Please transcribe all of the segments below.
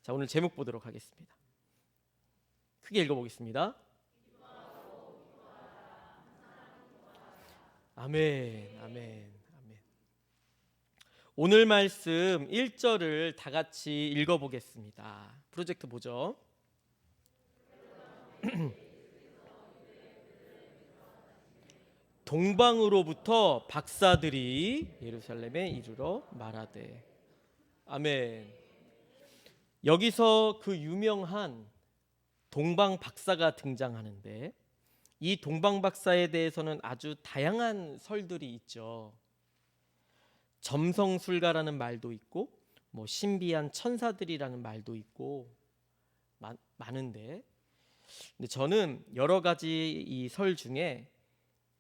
자, 오늘 제목 보도록 하겠습니다. 크게 읽어보겠습니다. 아멘, 아멘, 아멘. 오늘 말씀 1절을 다 같이 읽어보겠습니다. 프로젝트 보죠. 동방으로부터 박사들이 예루살렘에 이르러 말하되. 아멘. 여기서 그 유명한 동방 박사가 등장하는데, 이 동방 박사에 대해서는 아주 다양한 설들이 있죠. 점성술가라는 말도 있고, 신비한 천사들이라는 말도 있고 많은데, 근데 저는 여러 가지 이 설 중에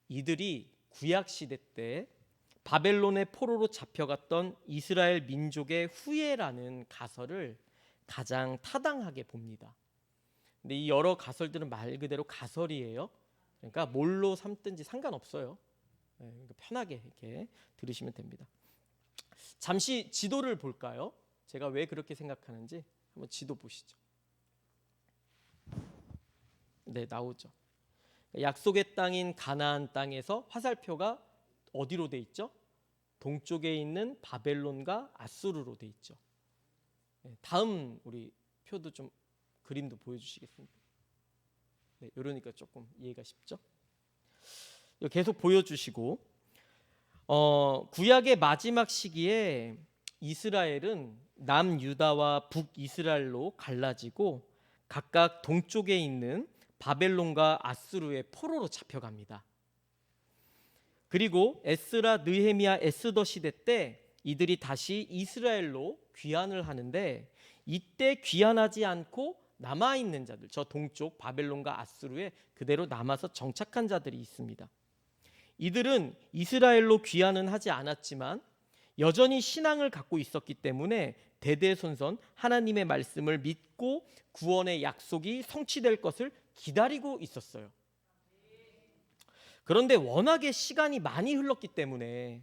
이들이 구약 시대 때 바벨론의 포로로 잡혀갔던 이스라엘 민족의 후예라는 가설을 가장 타당하게 봅니다. 근데 이 여러 가설들은 말 그대로 가설이에요. 그러니까 뭘로 삼든지 상관없어요. 그러니까 편하게 이렇게 들으시면 됩니다. 잠시 지도를 볼까요? 제가 왜 그렇게 생각하는지 한번 지도 보시죠. 네, 나오죠. 약속의 땅인 가나안 땅에서 화살표가 어디로 돼 있죠? 동쪽에 있는 바벨론과 아수르로 돼 있죠. 다음 우리 표도 좀 그림도 보여주시겠습니까? 네, 이러니까 조금 이해가 쉽죠? 계속 보여주시고, 구약의 마지막 시기에 이스라엘은 남유다와 북이스라엘로 갈라지고 각각 동쪽에 있는 바벨론과 아수르의 포로로 잡혀갑니다. 그리고 에스라, 느헤미야, 에스더 시대 때 이들이 다시 이스라엘로 귀환을 하는데, 이때 귀환하지 않고 남아있는 자들, 저 동쪽 바벨론과 아수르에 그대로 남아서 정착한 자들이 있습니다. 이들은 이스라엘로 귀환은 하지 않았지만 여전히 신앙을 갖고 있었기 때문에 대대손손 하나님의 말씀을 믿고 구원의 약속이 성취될 것을 기다리고 있었어요. 그런데 워낙에 시간이 많이 흘렀기 때문에,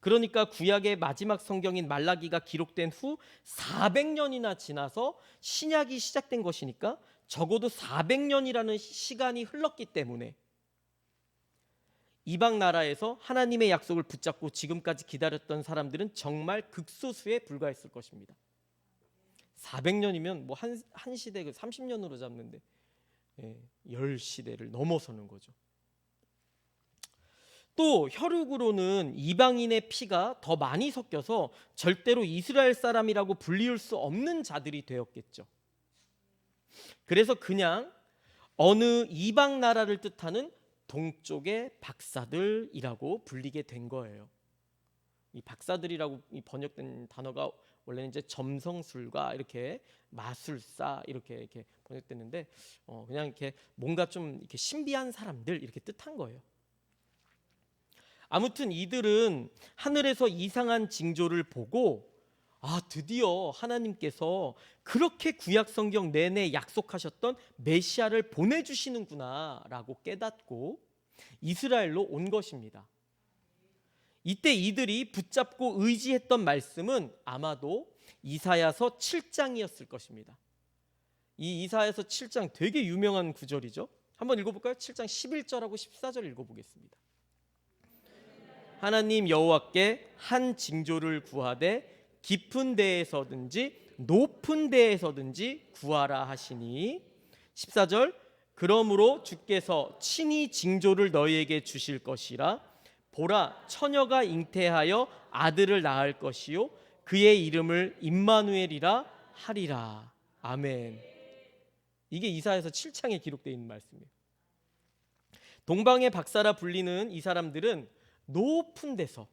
그러니까 구약의 마지막 성경인 말라기가 기록된 후 400년이나 지나서 신약이 시작된 것이니까 적어도 400년이라는 시간이 흘렀기 때문에 이방 나라에서 하나님의 약속을 붙잡고 지금까지 기다렸던 사람들은 정말 극소수에 불과했을 것입니다. 400년이면 한 시대 30년으로 잡는데 10시대를 넘어서는 거죠. 또 혈육으로는 이방인의 피가 더 많이 섞여서 절대로 이스라엘 사람이라고 불리울 수 없는 자들이 되었겠죠. 그래서 그냥 어느 이방 나라를 뜻하는 동쪽의 박사들이라고 불리게 된 거예요. 이 박사들이라고 번역된 단어가 원래는 이제 점성술가, 이렇게 마술사 이렇게 번역됐는데, 그냥 이렇게 뭔가 좀 이렇게 신비한 사람들 이렇게 뜻한 거예요. 아무튼 이들은 하늘에서 이상한 징조를 보고, 드디어 하나님께서 그렇게 구약 성경 내내 약속하셨던 메시아를 보내주시는구나 라고 깨닫고 이스라엘로 온 것입니다. 이때 이들이 붙잡고 의지했던 말씀은 아마도 이사야서 7장이었을 것입니다. 이 이사야서 7장 되게 유명한 구절이죠. 한번 읽어볼까요? 7장 11절하고 14절 읽어보겠습니다. 하나님 여호와께 한 징조를 구하되 깊은 데에서든지 높은 데에서든지 구하라 하시니, 14절, 그러므로 주께서 친히 징조를 너희에게 주실 것이라. 보라, 처녀가 잉태하여 아들을 낳을 것이요 그의 이름을 임마누엘이라 하리라. 아멘. 이게 이사야서 7장에 기록되어 있는 말씀이에요. 동방의 박사라 불리는 이 사람들은 높은 데서,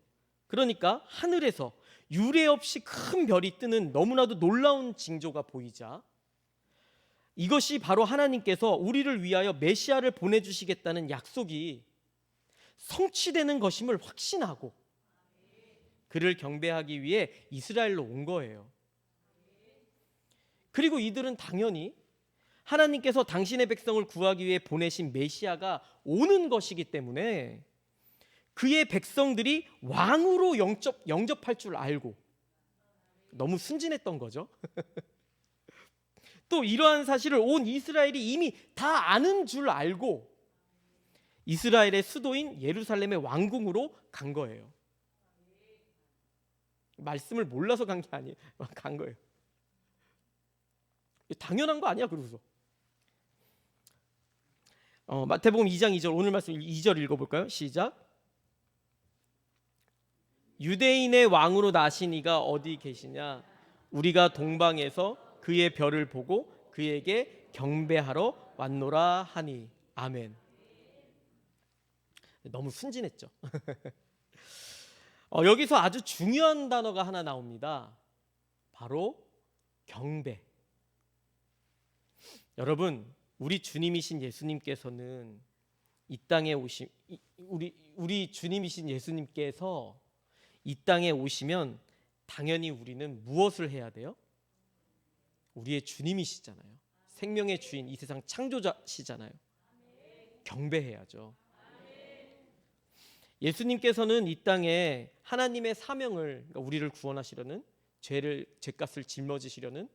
그러니까 하늘에서 유례 없이 큰 별이 뜨는 너무나도 놀라운 징조가 보이자 이것이 바로 하나님께서 우리를 위하여 메시아를 보내주시겠다는 약속이 성취되는 것임을 확신하고 그를 경배하기 위해 이스라엘로 온 거예요. 그리고 이들은 당연히 하나님께서 당신의 백성을 구하기 위해 보내신 메시아가 오는 것이기 때문에 그의 백성들이 왕으로 영접할 줄 알고, 너무 순진했던 거죠. 또 이러한 사실을 온 이스라엘이 이미 다 아는 줄 알고 이스라엘의 수도인 예루살렘의 왕궁으로 간 거예요. 말씀을 몰라서 간 게 아니에요. 간 거예요. 당연한 거 아니야, 그러고서. 마태복음 2장 2절, 오늘 말씀 2절 읽어볼까요? 시작. 유대인의 왕으로 나신 이가 어디 계시냐? 우리가 동방에서 그의 별을 보고 그에게 경배하러 왔노라 하니. 아멘. 너무 순진했죠. 여기서 아주 중요한 단어가 하나 나옵니다. 바로 경배. 여러분, 우리 주님이신 예수님께서는 이 땅에 오시 우리 주님이신 예수님께서 이 땅에 오시면 당연히 우리는 무엇을 해야 돼요? 우리의 주님이시잖아요. 생명의 주인, 이 세상 창조자시잖아요. 경배해야죠. 예수님께서는 이 땅에 하나님의 사명을, 그러니까 우리를 구원하시려는, 죄값을 짊어지시려는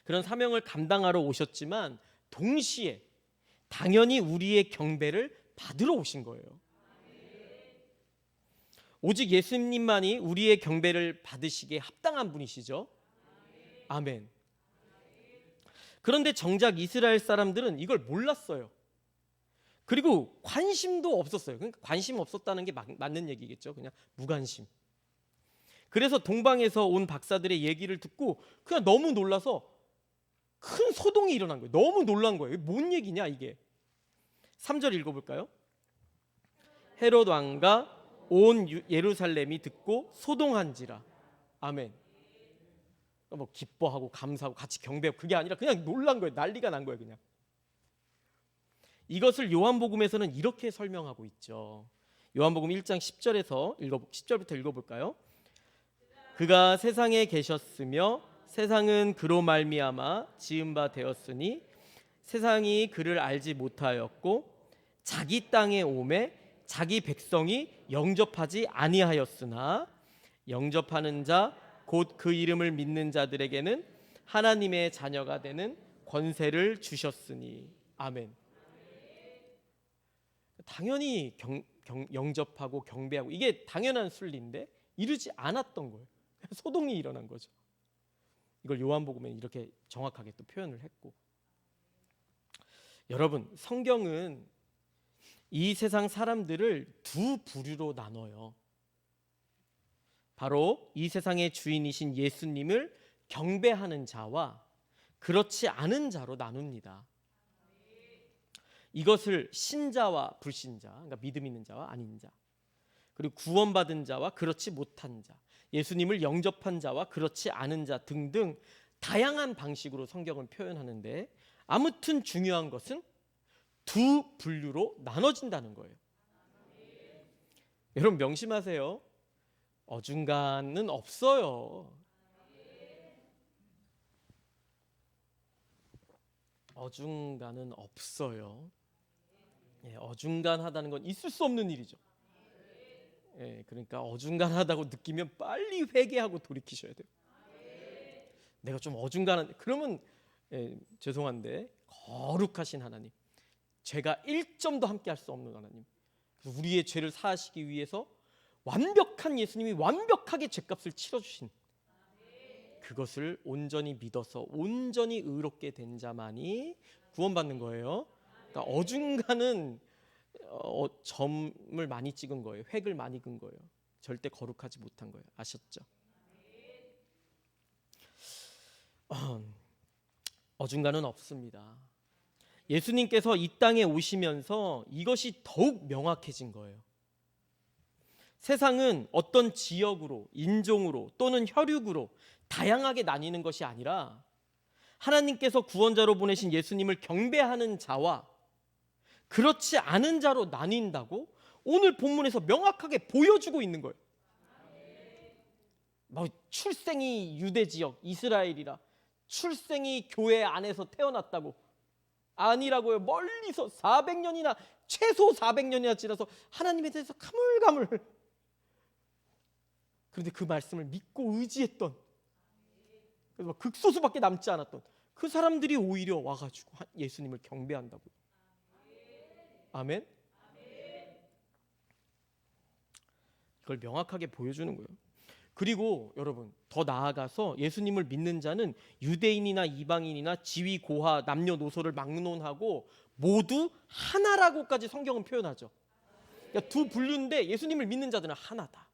그런 사명을 감당하러 오셨지만 동시에 당연히 우리의 경배를 받으러 오신 거예요. 오직 예수님만이 우리의 경배를 받으시기에 합당한 분이시죠. 아멘. 그런데 정작 이스라엘 사람들은 이걸 몰랐어요. 그리고 관심도 없었어요. 그러니까 관심 없었다는 게 맞는 얘기겠죠. 그냥 무관심. 그래서 동방에서 온 박사들의 얘기를 듣고 그냥 너무 놀라서 큰 소동이 일어난 거예요. 너무 놀란 거예요. 뭔 얘기냐 이게. 3절 읽어볼까요? 헤롯 왕과 온 예루살렘이 듣고 소동한지라. 아멘. 뭐 기뻐하고 감사하고 같이 경배하고 그게 아니라 그냥 놀란 거예요. 난리가 난 거예요. 그냥. 이것을 요한복음에서는 이렇게 설명하고 있죠. 요한복음 1장 10절부터 읽어볼까요? 그가 세상에 계셨으며 세상은 그로 말미암아 지은 바 되었으니 세상이 그를 알지 못하였고 자기 땅에 오매 자기 백성이 영접하지 아니하였으나 영접하는 자 곧 그 이름을 믿는 자들에게는 하나님의 자녀가 되는 권세를 주셨으니. 아멘. 당연히 영접하고 경배하고 이게 당연한 순리인데 이르지 않았던 거예요. 소동이 일어난 거죠. 이걸 요한복음에 이렇게 정확하게 또 표현을 했고, 여러분, 성경은 이 세상 사람들을 두 부류로 나눠요. 바로 이 세상의 주인이신 예수님을 경배하는 자와 그렇지 않은 자로 나눕니다. 이것을 신자와 불신자, 그러니까 믿음 있는 자와 아닌 자, 그리고 구원받은 자와 그렇지 못한 자, 예수님을 영접한 자와 그렇지 않은 자 등등 다양한 방식으로 성경은 표현하는데, 아무튼 중요한 것은 두 분류로 나눠진다는 거예요. 여러분 명심하세요. 어중간은 없어요. 어중간은 없어요. 어중간하다는 건 있을 수 없는 일이죠. 그러니까 어중간하다고 느끼면 빨리 회개하고 돌이키셔야 돼요. 내가 좀 어중간한, 그러면 죄송한데 거룩하신 하나님, 죄가 1점도 함께 할 수 없는 하나님, 우리의 죄를 사하시기 위해서 완벽한 예수님이 완벽하게 죄값을 치러주신, 그것을 온전히 믿어서 온전히 의롭게 된 자만이 구원받는 거예요. 그러니까 어중간은 점을 많이 찍은 거예요. 획을 많이 긋은 거예요. 절대 거룩하지 못한 거예요. 아셨죠? 어중간은 없습니다. 예수님께서 이 땅에 오시면서 이것이 더욱 명확해진 거예요. 세상은 어떤 지역으로, 인종으로 또는 혈육으로 다양하게 나뉘는 것이 아니라 하나님께서 구원자로 보내신 예수님을 경배하는 자와 그렇지 않은 자로 나뉜다고 오늘 본문에서 명확하게 보여주고 있는 거예요. 출생이 유대 지역 이스라엘이라, 출생이 교회 안에서 태어났다고 아니라고요. 멀리서 400년이나, 최소 400년이나 지나서 하나님에 대해서 가물가물, 그런데 그 말씀을 믿고 의지했던, 그래서 극소수밖에 남지 않았던 그 사람들이 오히려 와가지고 예수님을 경배한다고요. 아멘. 그걸 명확하게 보여주는 거예요. 그리고 여러분, 더 나아가서 예수님을 믿는 자는 유대인이나 이방인이나 지위 고하 남녀노소를 막론하고 모두 하나라고까지 성경은 표현하죠. 그러니까 두 분류인데 예수님을 믿는 자들은 하나다.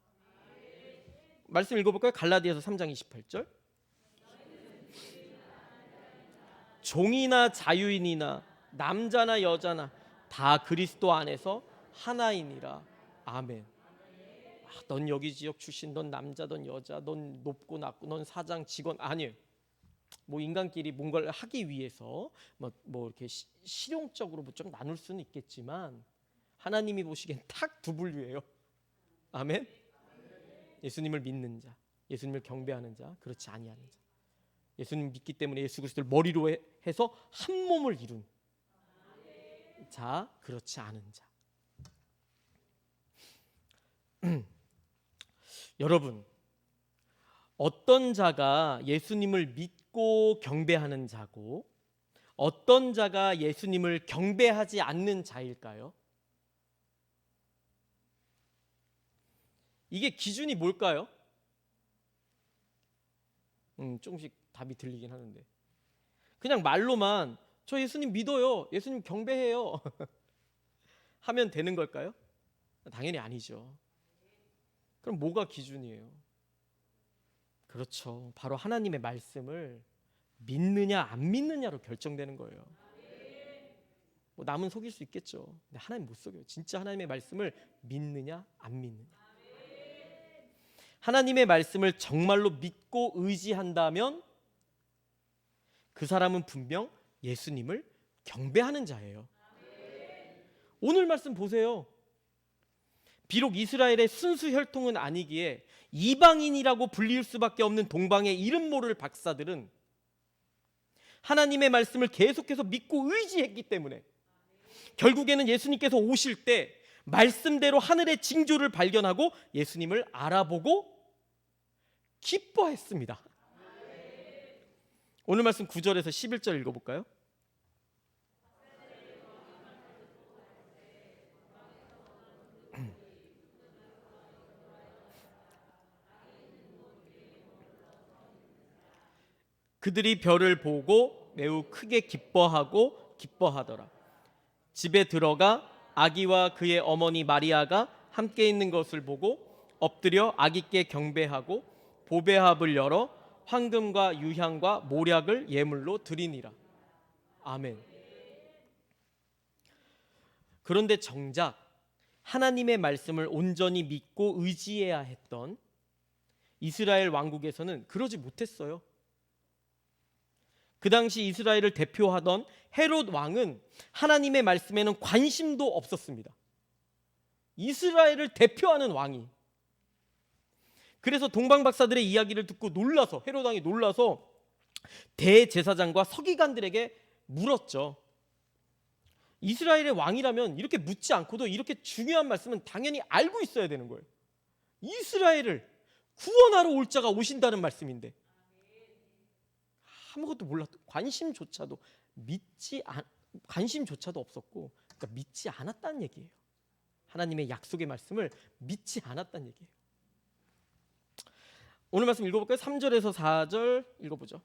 말씀 읽어볼까요? 갈라디아서 3장 28절. 종이나 자유인이나 남자나 여자나 다 그리스도 안에서 하나이니라. 아멘. 넌 여기 지역 출신, 넌 남자, 넌 여자, 넌 높고 낮고, 넌 사장, 직원, 아니에요. 뭐 인간끼리 뭔가를 하기 위해서 뭐 이렇게 실용적으로 뭐 좀 나눌 수는 있겠지만 하나님이 보시기엔 딱 두 분류예요. 아멘. 예수님을 믿는 자, 예수님을 경배하는 자, 그렇지 아니하는 자. 예수님 믿기 때문에 예수 그리스도를 머리로 해서 한 몸을 이룬 자, 그렇지 않은 자. 여러분, 어떤 자가 예수님을 믿고 경배하는 자고 어떤 자가 예수님을 경배하지 않는 자일까요? 이게 기준이 뭘까요? 조금씩 답이 들리긴 하는데 그냥 말로만 저 예수님 믿어요, 예수님 경배해요 하면 되는 걸까요? 당연히 아니죠. 그럼 뭐가 기준이에요? 그렇죠. 바로 하나님의 말씀을 믿느냐 안 믿느냐로 결정되는 거예요. 뭐 남은 속일 수 있겠죠. 근데 하나님 못 속여요. 진짜 하나님의 말씀을 믿느냐 안 믿느냐. 하나님의 말씀을 정말로 믿고 의지한다면 그 사람은 분명 예수님을 경배하는 자예요. 오늘 말씀 보세요. 비록 이스라엘의 순수 혈통은 아니기에 이방인이라고 불릴 수밖에 없는 동방의 이름 모를 박사들은 하나님의 말씀을 계속해서 믿고 의지했기 때문에 결국에는 예수님께서 오실 때 말씀대로 하늘의 징조를 발견하고 예수님을 알아보고 기뻐했습니다. 오늘 말씀 9절에서 11절 읽어볼까요? 그들이 별을 보고 매우 크게 기뻐하더라. 집에 들어가 아기와 그의 어머니 마리아가 함께 있는 것을 보고 엎드려 아기께 경배하고 보배합을 열어 황금과 유향과 모략을 예물로 드리니라. 아멘. 그런데 정작 하나님의 말씀을 온전히 믿고 의지해야 했던 이스라엘 왕국에서는 그러지 못했어요. 그 당시 이스라엘을 대표하던 헤롯 왕은 하나님의 말씀에는 관심도 없었습니다. 이스라엘을 대표하는 왕이. 그래서 동방 박사들의 이야기를 듣고 놀라서 헤롯 왕이 놀라서 대제사장과 서기관들에게 물었죠. 이스라엘의 왕이라면 이렇게 묻지 않고도 이렇게 중요한 말씀은 당연히 알고 있어야 되는 거예요. 이스라엘을 구원하러 올 자가 오신다는 말씀인데 아무것도 몰랐고 관심조차도 없었고, 그러니까 믿지 않았다는 얘기예요. 하나님의 약속의 말씀을 믿지 않았다는 얘기예요. 오늘 말씀 읽어볼까요? 3절에서 4절 읽어보죠.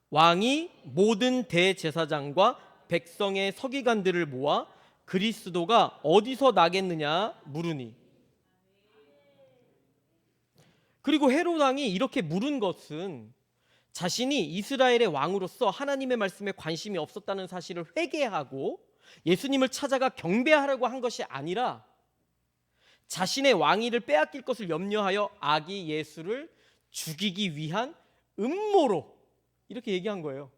왕이 모든 대제사장과 백성의 서기관들을 모아 그리스도가 어디서 나겠느냐 물으니. 그리고 헤롯 왕이 이렇게 물은 것은 자신이 이스라엘의 왕으로서 하나님의 말씀에 관심이 없었다는 사실을 회개하고 예수님을 찾아가 경배하려고 한 것이 아니라 자신의 왕위를 빼앗길 것을 염려하여 아기 예수를 죽이기 위한 음모로 이렇게 얘기한 거예요.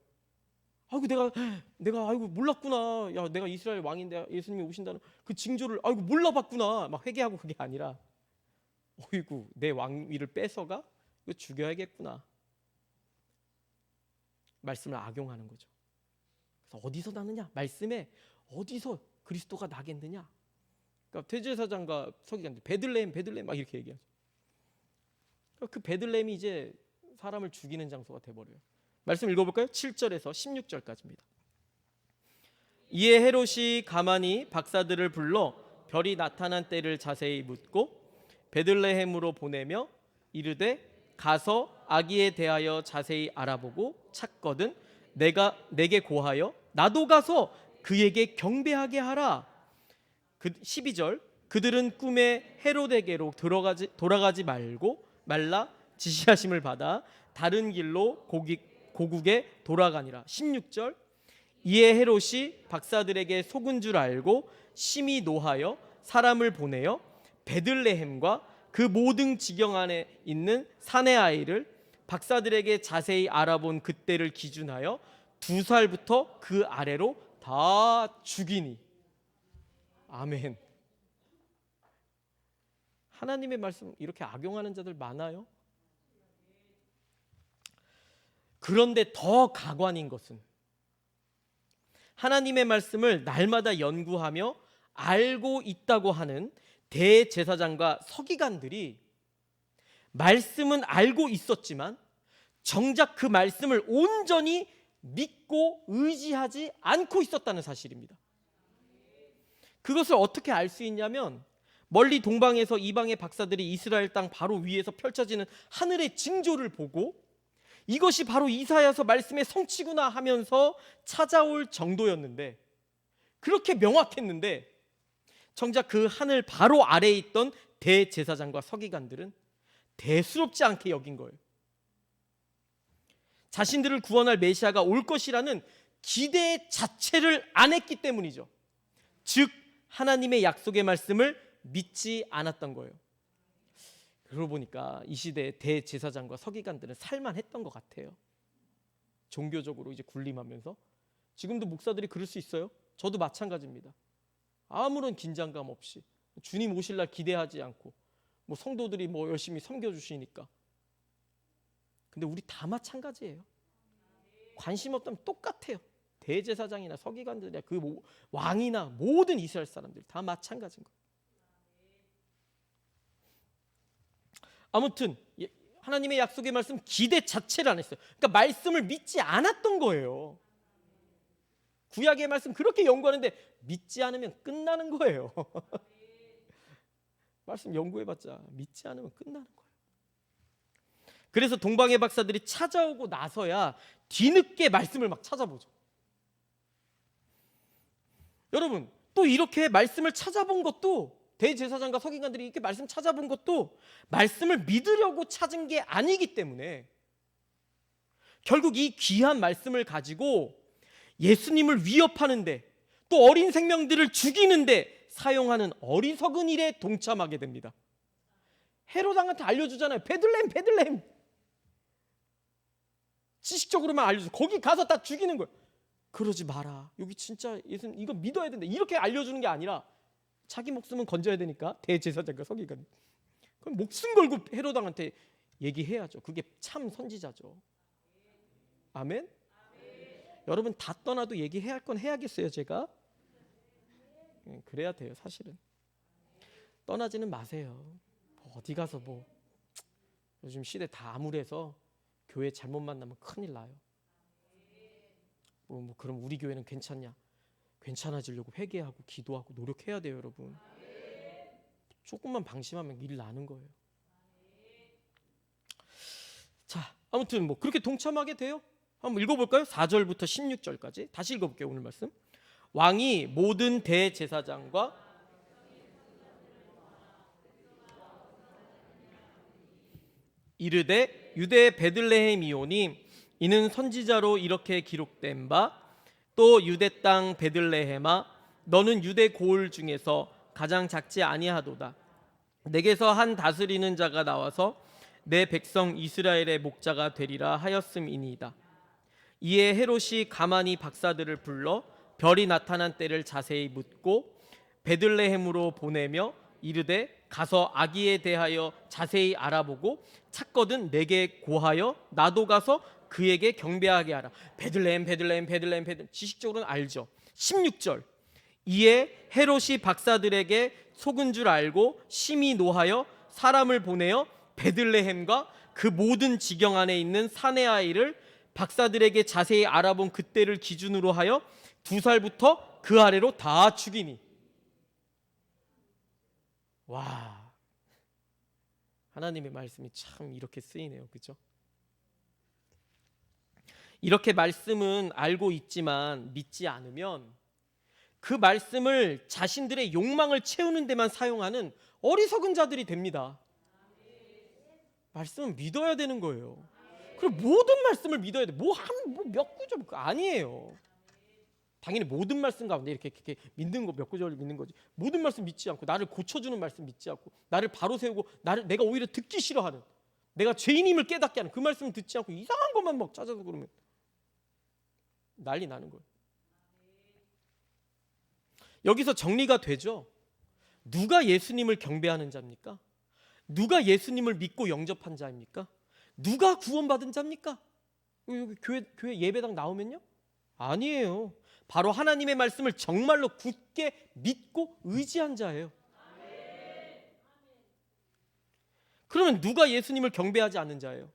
아이고 내가 아이고 몰랐구나. 야, 내가 이스라엘 왕인데 예수님이 오신다는 그 징조를 아이고 몰라봤구나. 막 회개하고 그게 아니라 어이구 내 왕위를 뺏어가 이거 죽여야겠구나. 말씀을 악용하는 거죠. 그래서 어디서 나느냐? 말씀에 어디서 그리스도가 나겠느냐? 그러니까 대제사장과 서기관들 베들레헴 막 이렇게 얘기하죠. 그 베들레헴이 이제 사람을 죽이는 장소가 돼버려요. 말씀 읽어볼까요? 7절에서 16절까지입니다. 이에 헤롯이 가만히 박사들을 불러 별이 나타난 때를 자세히 묻고 베들레헴으로 보내며 이르되 가서 아기에 대하여 자세히 알아보고 찾거든 내게 고하여 나도 가서 그에게 경배하게 하라. 12절 그들은 꿈에 헤롯에게로 돌아가지 말라 지시하심을 받아 다른 길로 고국에 돌아가니라. 16절 이에 헤롯이 박사들에게 속은 줄 알고 심히 노하여 사람을 보내어 베들레헴과 그 모든 지경 안에 있는 산의 아이를 박사들에게 자세히 알아본 그때를 기준하여 2살부터 그 아래로 다 죽이니. 아멘. 하나님의 말씀 이렇게 악용하는 자들 많아요. 그런데 더 가관인 것은 하나님의 말씀을 날마다 연구하며 알고 있다고 하는 대제사장과 서기관들이 말씀은 알고 있었지만 정작 그 말씀을 온전히 믿고 의지하지 않고 있었다는 사실입니다. 그것을 어떻게 알 수 있냐면 멀리 동방에서 이방의 박사들이 이스라엘 땅 바로 위에서 펼쳐지는 하늘의 징조를 보고 이것이 바로 이사야서 말씀의 성취구나 하면서 찾아올 정도였는데, 그렇게 명확했는데 정작 그 하늘 바로 아래에 있던 대제사장과 서기관들은 대수롭지 않게 여긴 거예요. 자신들을 구원할 메시아가 올 것이라는 기대 자체를 안 했기 때문이죠. 즉 하나님의 약속의 말씀을 믿지 않았던 거예요. 그러고 보니까 이 시대의 대제사장과 서기관들은 살만했던 것 같아요. 종교적으로 이제 군림하면서. 지금도 목사들이 그럴 수 있어요. 저도 마찬가지입니다. 아무런 긴장감 없이 주님 오실 날 기대하지 않고 성도들이 열심히 섬겨주시니까. 근데 우리 다 마찬가지예요. 관심 없다면 똑같아요. 대제사장이나 서기관들이나 그 왕이나 모든 이스라엘 사람들 다 마찬가지인 거예요. 아무튼 하나님의 약속의 말씀 기대 자체를 안 했어요. 그러니까 말씀을 믿지 않았던 거예요. 구약의 말씀 그렇게 연구하는데 믿지 않으면 끝나는 거예요. 말씀 연구해봤자 믿지 않으면 끝나는 거예요. 그래서 동방의 박사들이 찾아오고 나서야 뒤늦게 말씀을 막 찾아보죠. 여러분 또 이렇게 말씀을 찾아본 것도, 대제사장과 서기관들이 이렇게 말씀 찾아본 것도 말씀을 믿으려고 찾은 게 아니기 때문에 결국 이 귀한 말씀을 가지고 예수님을 위협하는데 또 어린 생명들을 죽이는데 사용하는 어리석은 일에 동참하게 됩니다. 헤롯 왕한테 알려주잖아요. 베들레헴. 지식적으로만 알려줘. 거기 가서 다 죽이는 거예요. 그러지 마라. 여기 진짜 예수님 이거 믿어야 된다. 이렇게 알려주는 게 아니라 자기 목숨은 건져야 되니까 대제사장과 서기관. 그럼 목숨 걸고 헤롯 왕한테 얘기해야죠. 그게 참 선지자죠. 아멘? 여러분 다 떠나도 얘기해야 할 건 해야겠어요. 제가 그래야 돼요. 사실은 떠나지는 마세요. 어디 가서 요즘 시대 다 암울해서 교회 잘못 만나면 큰일 나요. 그럼 우리 교회는 괜찮냐? 괜찮아지려고 회개하고 기도하고 노력해야 돼요. 여러분 조금만 방심하면 일 나는 거예요. 자, 아무튼 그렇게 동참하게 돼요. 한번 읽어볼까요? 4절부터 16절까지 다시 읽어볼게요. 오늘 말씀. 왕이 모든 대제사장과 이르되 유대 베들레헴이오니 이는 선지자로 이렇게 기록된 바 또 유대 땅 베들레헴아 너는 유대 고을 중에서 가장 작지 아니하도다. 내게서 한 다스리는 자가 나와서 내 백성 이스라엘의 목자가 되리라 하였음이니이다. 이에 헤롯이 가만히 박사들을 불러 별이 나타난 때를 자세히 묻고 베들레헴으로 보내며 이르되 가서 아기에 대하여 자세히 알아보고 찾거든 내게 고하여 나도 가서 그에게 경배하게 하라. 베들레헴 지식적으로는 알죠. 16절 이에 헤롯이 박사들에게 속은 줄 알고 심히 노하여 사람을 보내어 베들레헴과 그 모든 지경 안에 있는 사내 아이를 박사들에게 자세히 알아본 그때를 기준으로 하여 2살부터 그 아래로 다 죽이니. 와, 하나님의 말씀이 참 이렇게 쓰이네요. 그죠? 이렇게 말씀은 알고 있지만 믿지 않으면 그 말씀을 자신들의 욕망을 채우는 데만 사용하는 어리석은 자들이 됩니다. 말씀은 믿어야 되는 거예요. 그리고 모든 말씀을 믿어야 돼. 몇 구절 아니에요. 당연히 모든 말씀 가운데 이렇게 믿는 거 몇 구절을 믿는 거지. 모든 말씀 믿지 않고, 나를 고쳐주는 말씀 믿지 않고, 나를 바로 세우고, 내가 오히려 듣기 싫어하는, 내가 죄인임을 깨닫게 하는 그 말씀 듣지 않고 이상한 것만 막 찾아서 그러면 난리 나는 거예요. 여기서 정리가 되죠. 누가 예수님을 경배하는 자입니까? 누가 예수님을 믿고 영접한 자입니까? 누가 구원받은 자입니까? 여기 교회 예배당 나오면요? 아니에요. 바로 하나님의 말씀을 정말로 굳게 믿고 의지한 자예요. 그러면 누가 예수님을 경배하지 않는 자예요?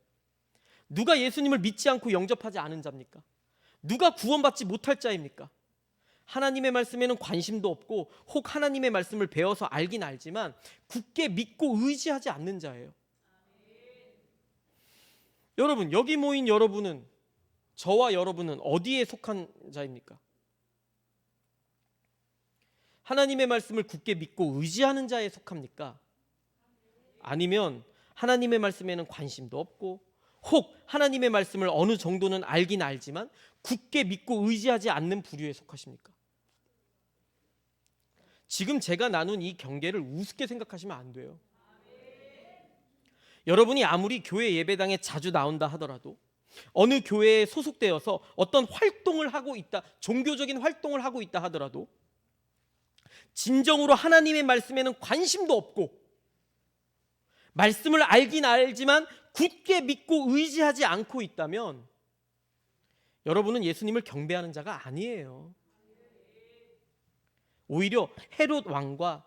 누가 예수님을 믿지 않고 영접하지 않은 자입니까? 누가 구원받지 못할 자입니까? 하나님의 말씀에는 관심도 없고, 혹 하나님의 말씀을 배워서 알긴 알지만 굳게 믿고 의지하지 않는 자예요. 여러분, 여기 모인 여러분은, 저와 여러분은 어디에 속한 자입니까? 하나님의 말씀을 굳게 믿고 의지하는 자에 속합니까? 아니면 하나님의 말씀에는 관심도 없고, 혹 하나님의 말씀을 어느 정도는 알긴 알지만 굳게 믿고 의지하지 않는 부류에 속하십니까? 지금 제가 나눈 이 경계를 우습게 생각하시면 안 돼요. 여러분이 아무리 교회 예배당에 자주 나온다 하더라도, 어느 교회에 소속되어서 어떤 활동을 하고 있다, 종교적인 활동을 하고 있다 하더라도 진정으로 하나님의 말씀에는 관심도 없고, 말씀을 알긴 알지만 굳게 믿고 의지하지 않고 있다면 여러분은 예수님을 경배하는 자가 아니에요. 오히려 헤롯 왕과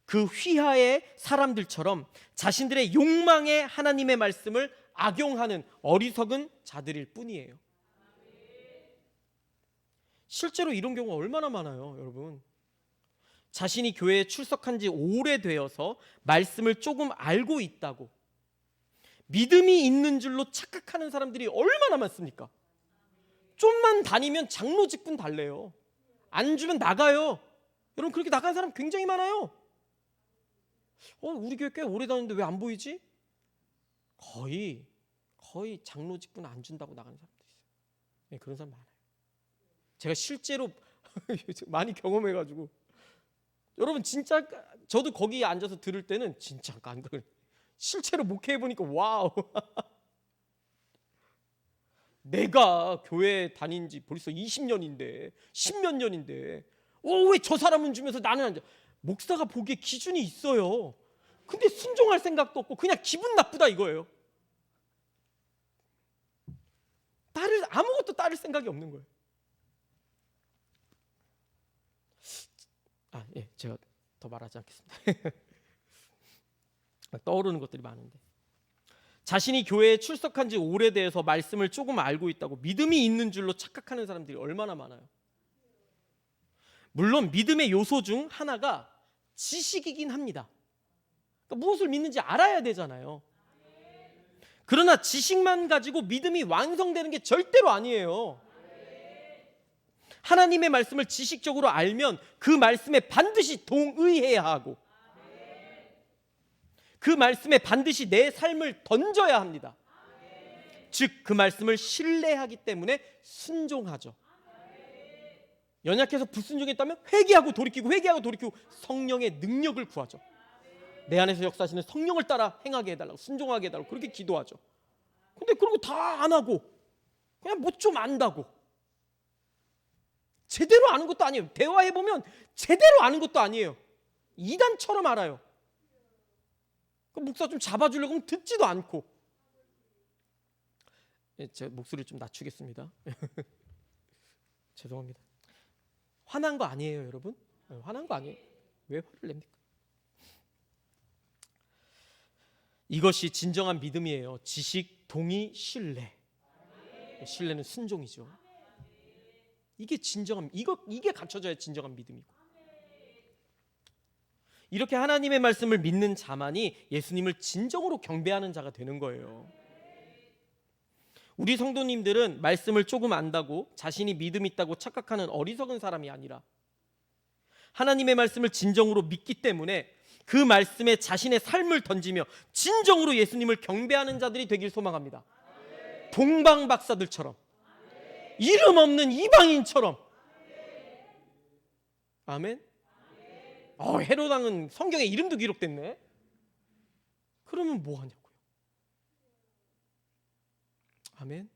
그 휘하의 사람들처럼 자신들의 욕망에 하나님의 말씀을 악용하는 어리석은 자들일 뿐이에요. 실제로 이런 경우가 얼마나 많아요, 여러분. 자신이 교회에 출석한 지 오래되어서 말씀을 조금 알고 있다고 믿음이 있는 줄로 착각하는 사람들이 얼마나 많습니까? 좀만 다니면 장로 직분 달래요. 안 주면 나가요. 여러분, 그렇게 나간 사람 굉장히 많아요. 우리 교회 꽤 오래 다녔는데 왜 안 보이지? 거의 장로 직분 안 준다고 나가는 사람도 있어요. 네, 그런 사람 많아요. 제가 실제로 많이 경험해가지고, 여러분 진짜 저도 거기에 앉아서 들을 때는 진짜 깜짝, 실제로 목회해 보니까 와우. 내가 교회 다닌 지 벌써 20년인데 10몇 년인데 왜 저 사람은 주면서 나는 안 줘? 목사가 보기에 기준이 있어요. 근데 순종할 생각도 없고 그냥 기분 나쁘다 이거예요. 아무것도 따를 생각이 없는 거예요. 예, 제가 더 말하지 않겠습니다. 떠오르는 것들이 많은데, 자신이 교회에 출석한 지 오래돼서 말씀을 조금 알고 있다고 믿음이 있는 줄로 착각하는 사람들이 얼마나 많아요. 물론 믿음의 요소 중 하나가 지식이긴 합니다. 그러니까 무엇을 믿는지 알아야 되잖아요. 그러나 지식만 가지고 믿음이 완성되는 게 절대로 아니에요. 하나님의 말씀을 지식적으로 알면 그 말씀에 반드시 동의해야 하고, 그 말씀에 반드시 내 삶을 던져야 합니다. 즉 그 말씀을 신뢰하기 때문에 순종하죠. 연약해서 불순종했다면 회개하고 돌이키고 성령의 능력을 구하죠. 내 안에서 역사하시는 성령을 따라 행하게 해달라고, 순종하게 해달라고 그렇게 기도하죠. 근데 그런 거 다 안 하고 그냥 뭐 좀 안다고, 제대로 아는 것도 아니에요. 대화해보면 제대로 아는 것도 아니에요. 이단처럼 알아요. 목사 좀 잡아주려고 하면 듣지도 않고. 제 목소리를 좀 낮추겠습니다. 죄송합니다. 화난 거 아니에요, 여러분? 화난 거 아니에요. 왜 화를 냅니까? 이것이 진정한 믿음이에요. 지식, 동의, 신뢰. 신뢰는 순종이죠. 이게 진정한, 이게 갖춰져야 진정한 믿음이고. 이렇게 하나님의 말씀을 믿는 자만이 예수님을 진정으로 경배하는 자가 되는 거예요. 우리 성도님들은 말씀을 조금 안다고 자신이 믿음 있다고 착각하는 어리석은 사람이 아니라 하나님의 말씀을 진정으로 믿기 때문에 그 말씀에 자신의 삶을 던지며 진정으로 예수님을 경배하는 자들이 되길 소망합니다. 동방 박사들처럼, 이름 없는 이방인처럼. 아멘. 헤롯 왕은 성경에 이름도 기록됐네. 그러면 뭐 하냐고요. 아멘.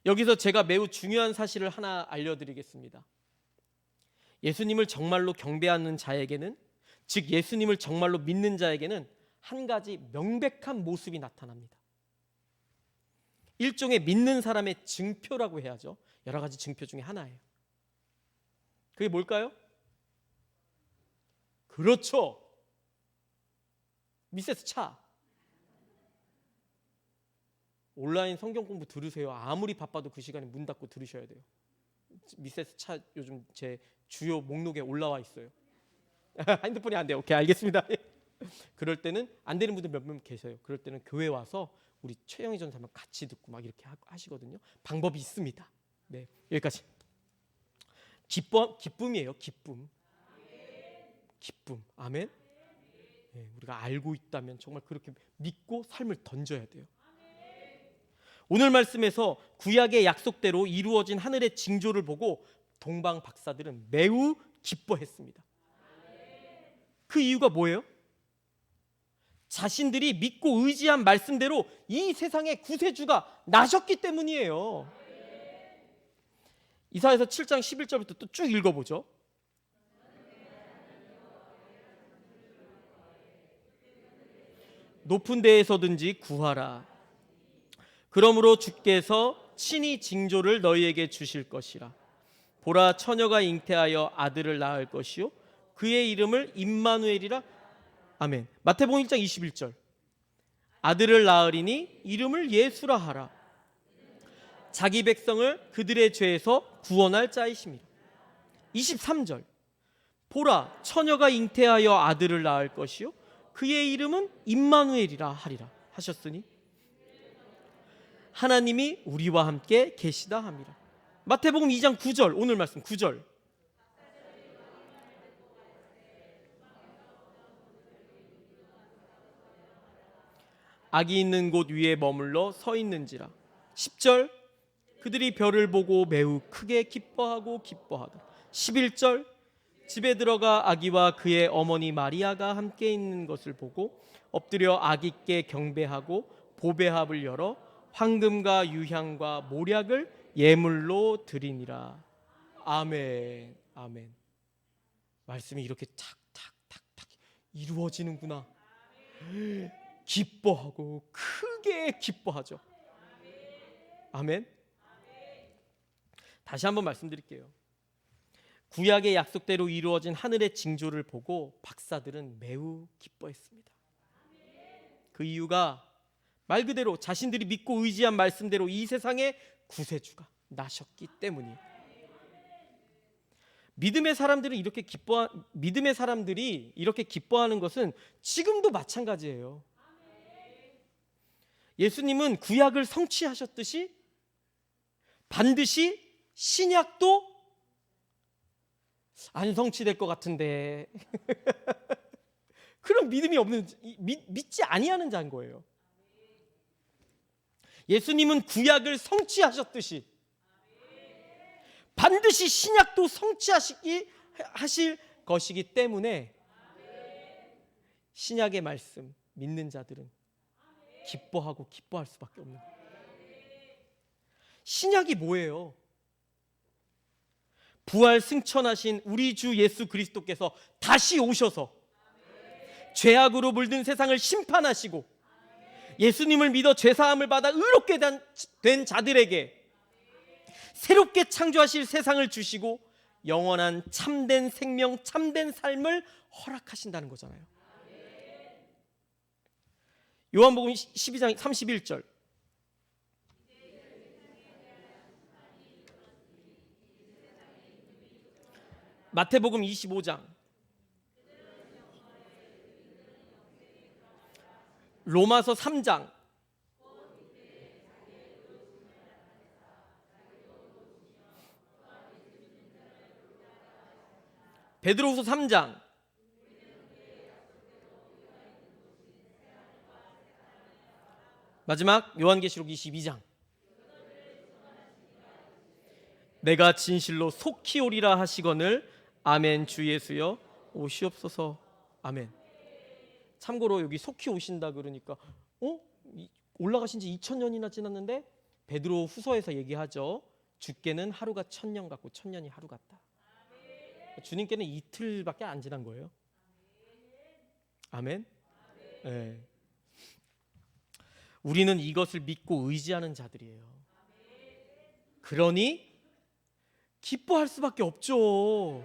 여기서 제가 매우 중요한 사실을 하나 알려드리겠습니다. 예수님을 정말로 경배하는 자에게는, 즉 예수님을 정말로 믿는 자에게는 한 가지 명백한 모습이 나타납니다. 일종의 믿는 사람의 증표라고 해야죠. 여러 가지 증표 중에 하나예요. 그게 뭘까요? 그렇죠. 미세스 차. 온라인 성경 공부 들으세요. 아무리 바빠도 그 시간에 문 닫고 들으셔야 돼요. 미세스 차 요즘 제 주요 목록에 올라와 있어요. 핸드폰이 안 돼요. 오케이, 알겠습니다. 그럴 때는 안 되는 분들 몇 명 계세요. 그럴 때는 교회 와서 우리 최영희 전사님 같이 듣고 막 이렇게 하시거든요. 방법이 있습니다. 네, 여기까지. 기쁨이에요. 기쁨. 아멘. 네, 우리가 알고 있다면 정말 그렇게 믿고 삶을 던져야 돼요. 오늘 말씀에서 구약의 약속대로 이루어진 하늘의 징조를 보고 동방 박사들은 매우 기뻐했습니다. 그 이유가 뭐예요? 자신들이 믿고 의지한 말씀대로 이 세상의 구세주가 나셨기 때문이에요. 이사야서 7장 11절부터 또 쭉 읽어보죠. 높은 데에서든지 구하라. 그러므로 주께서 친히 징조를 너희에게 주실 것이라. 보라, 처녀가 잉태하여 아들을 낳을 것이요 그의 이름을 임마누엘이라. 아멘. 마태복음 1장 21절. 아들을 낳으리니 이름을 예수라 하라. 자기 백성을 그들의 죄에서 구원할 자이심이라. 23절. 보라, 처녀가 잉태하여 아들을 낳을 것이요 그의 이름은 임마누엘이라 하리라 하셨으니 하나님이 우리와 함께 계시다 함이라. 마태복음 2장 9절. 오늘 말씀 9절. 아기 있는 곳 위에 머물러 서 있는지라. 10절. 그들이 별을 보고 매우 크게 기뻐하고 기뻐하더라. 11절. 집에 들어가 아기와 그의 어머니 마리아가 함께 있는 것을 보고 엎드려 아기께 경배하고 보배합을 열어 황금과 유향과 모략을 예물로 드리니라. 아멘. 아멘. 말씀이 이렇게 탁탁탁탁 이루어지는구나. 기뻐하고 크게 기뻐하죠. 아멘. 다시 한번 말씀드릴게요. 구약의 약속대로 이루어진 하늘의 징조를 보고 박사들은 매우 기뻐했습니다. 그 이유가 말 그대로 자신들이 믿고 의지한 말씀대로 이 세상에 구세주가 나셨기 때문이에요. 믿음의 사람들이 이렇게 기뻐하는 것은 지금도 마찬가지예요. 예수님은 구약을 성취하셨듯이 반드시 신약도 안 성취될 것 같은데 그런 믿음이 없는, 믿지 아니하는 자인 거예요. 예수님은 구약을 성취하셨듯이 반드시 신약도 성취하실 것이기 때문에 신약의 말씀 믿는 자들은 기뻐하고 기뻐할 수밖에 없는 거예요. 신약이 뭐예요? 부활 승천하신 우리 주 예수 그리스도께서 다시 오셔서 죄악으로 물든 세상을 심판하시고 예수님을 믿어 죄사함을 받아 의롭게 된 자들에게 새롭게 창조하실 세상을 주시고 영원한 참된 생명, 참된 삶을 허락하신다는 거잖아요. 요한복음 12장 31절. 마태복음 25장. 로마서 3장. 베드로후서 3장. 마지막 요한계시록 22장. 내가 진실로 속히 오리라 하시거늘 아멘. 주 예수여 오시옵소서. 아멘. 참고로 여기 속히 오신다 그러니까 올라가신 지 2000년이나 지났는데 베드로 후서에서 얘기하죠. 주께는 하루가 1000년 같고 1000년이 하루 같다. 주님께는 이틀밖에 안 지난 거예요. 아멘. 네. 우리는 이것을 믿고 의지하는 자들이에요. 그러니 기뻐할 수밖에 없죠.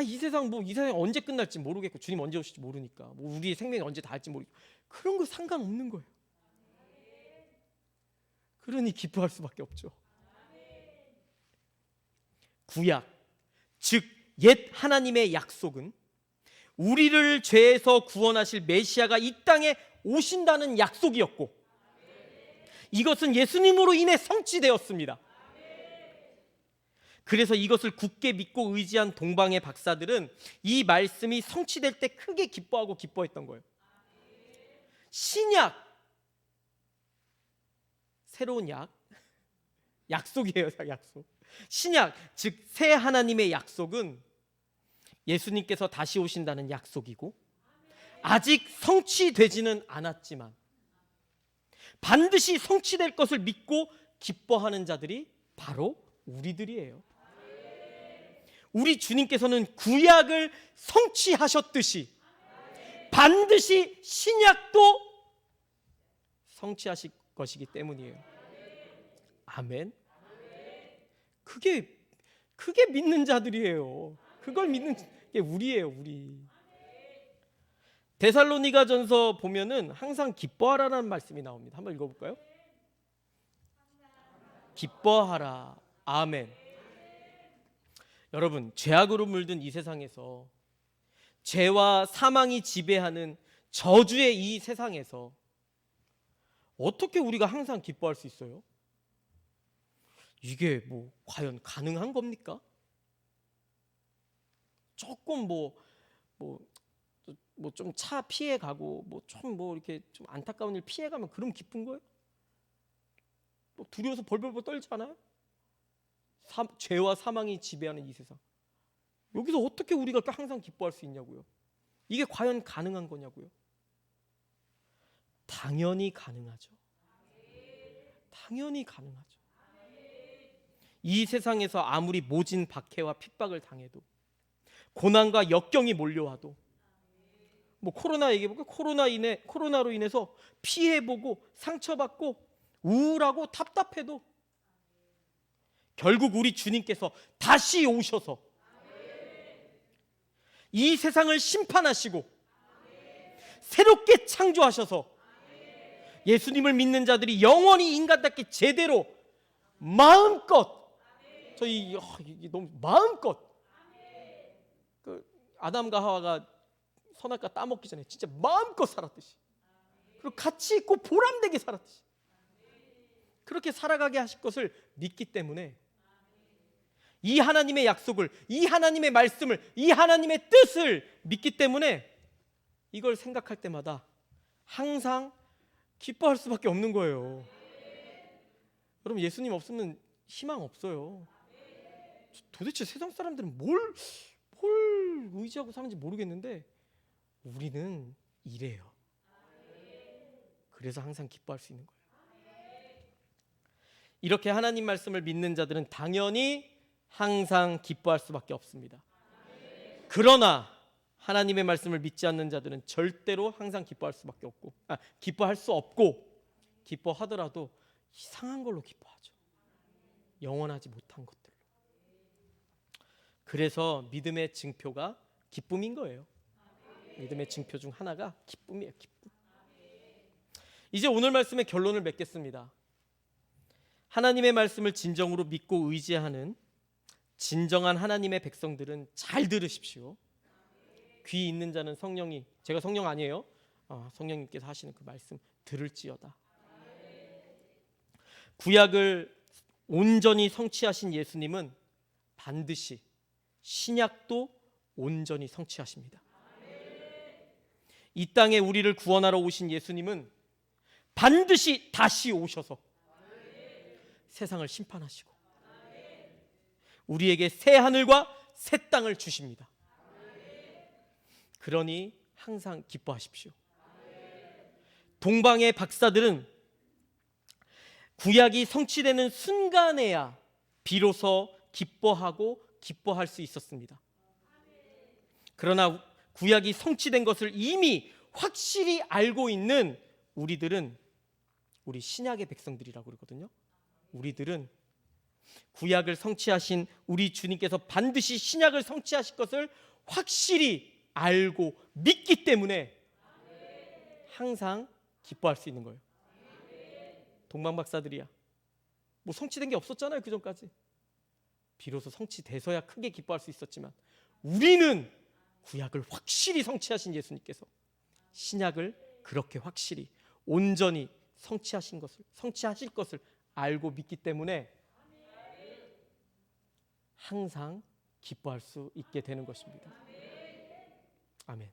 이 세상 이 세상 언제 끝날지 모르겠고 주님 언제 오실지 모르니까 우리의 생명이 언제 닿을지 모르겠고 그런 거 상관없는 거예요. 그러니 기뻐할 수밖에 없죠. 구약, 즉 옛 하나님의 약속은 우리를 죄에서 구원하실 메시아가 이 땅에 오신다는 약속이었고 이것은 예수님으로 인해 성취되었습니다. 그래서 이것을 굳게 믿고 의지한 동방의 박사들은 이 말씀이 성취될 때 크게 기뻐하고 기뻐했던 거예요. 신약, 새로운 약속이에요. 약속. 신약, 즉 새 하나님의 약속은 예수님께서 다시 오신다는 약속이고 아직 성취되지는 않았지만 반드시 성취될 것을 믿고 기뻐하는 자들이 바로 우리들이에요. 우리 주님께서는 구약을 성취하셨듯이 반드시 신약도 성취하실 것이기 때문이에요. 아멘. 그게 믿는 자들이에요. 그걸 믿는 게 우리예요, 우리. 데살로니가전서 보면은 항상 기뻐하라는 말씀이 나옵니다. 한번 읽어볼까요? 기뻐하라. 아멘. 여러분, 죄악으로 물든 이 세상에서 죄와 사망이 지배하는 저주의 이 세상에서 어떻게 우리가 항상 기뻐할 수 있어요? 이게 과연 가능한 겁니까? 조금 좀 차 피해 가고 이렇게 좀 안타까운 일 피해 가면 그럼 기쁜 거예요? 두려워서 벌벌벌 떨지 않아요? 죄와 사망이 지배하는 이 세상. 여기서 어떻게 우리가 항상 기뻐할 수 있냐고요? 이게 과연 가능한 거냐고요? 당연히 가능하죠. 당연히 가능하죠. 이 세상에서 아무리 모진 박해와 핍박을 당해도 고난과 역경이 몰려와도 코로나 얘기해볼까요? 코로나로 인해서 피해보고 상처받고 우울하고 답답해도 결국 우리 주님께서 다시 오셔서 이 세상을 심판하시고 새롭게 창조하셔서 예수님을 믿는 자들이 영원히 인간답게 제대로 마음껏 이게 너무 마음껏 아담과 하와가 선악과 따먹기 전에 진짜 마음껏 살았듯이 그리고 가치 있고 보람되게 살았듯이 그렇게 살아가게 하실 것을 믿기 때문에 이 하나님의 약속을, 이 하나님의 말씀을, 이 하나님의 뜻을 믿기 때문에 이걸 생각할 때마다 항상 기뻐할 수밖에 없는 거예요. 여러분, 예수님 없으면 희망 없어요. 도대체 세상 사람들은 뭘 의지하고 사는지 모르겠는데 우리는 이래요. 그래서 항상 기뻐할 수 있는 거예요. 이렇게 하나님 말씀을 믿는 자들은 당연히 항상 기뻐할 수밖에 없습니다. 그러나 하나님의 말씀을 믿지 않는 자들은 절대로 항상 기뻐할 수밖에 없고 기뻐할 수 없고 기뻐하더라도 이상한 걸로 기뻐하죠. 영원하지 못한 것들로. 그래서 믿음의 증표가 기쁨인 거예요. 믿음의 증표 중 하나가 기쁨이에요. 기쁨. 이제 오늘 말씀의 결론을 맺겠습니다. 하나님의 말씀을 진정으로 믿고 의지하는 진정한 하나님의 백성들은 잘 들으십시오. 귀 있는 자는 성령이, 제가 성령 아니에요? 성령님께서 하시는 그 말씀 들을지어다. 구약을 온전히 성취하신 예수님은 반드시 신약도 온전히 성취하십니다. 이 땅에 우리를 구원하러 오신 예수님은 반드시 다시 오셔서 세상을 심판하시고 우리에게 새 하늘과 새 땅을 주십니다. 그러니 항상 기뻐하십시오. 동방의 박사들은 구약이 성취되는 순간에야 비로소 기뻐할 수 있었습니다. 그러나 구약이 성취된 것을 이미 확실히 알고 있는 우리들은, 우리 신약의 백성들이라고 그러거든요. 우리들은 구약을 성취하신 우리 주님께서 반드시 신약을 성취하실 것을 확실히 알고 믿기 때문에 항상 기뻐할 수 있는 거예요. 동방박사들이야 뭐 성취된 게 없었잖아요. 그 전까지. 비로소 성취돼서야 크게 기뻐할 수 있었지만 우리는 구약을 확실히 성취하신 예수님께서 신약을 그렇게 확실히 온전히 성취하실 것을 알고 믿기 때문에 항상 기뻐할 수 있게 되는 것입니다. 아멘.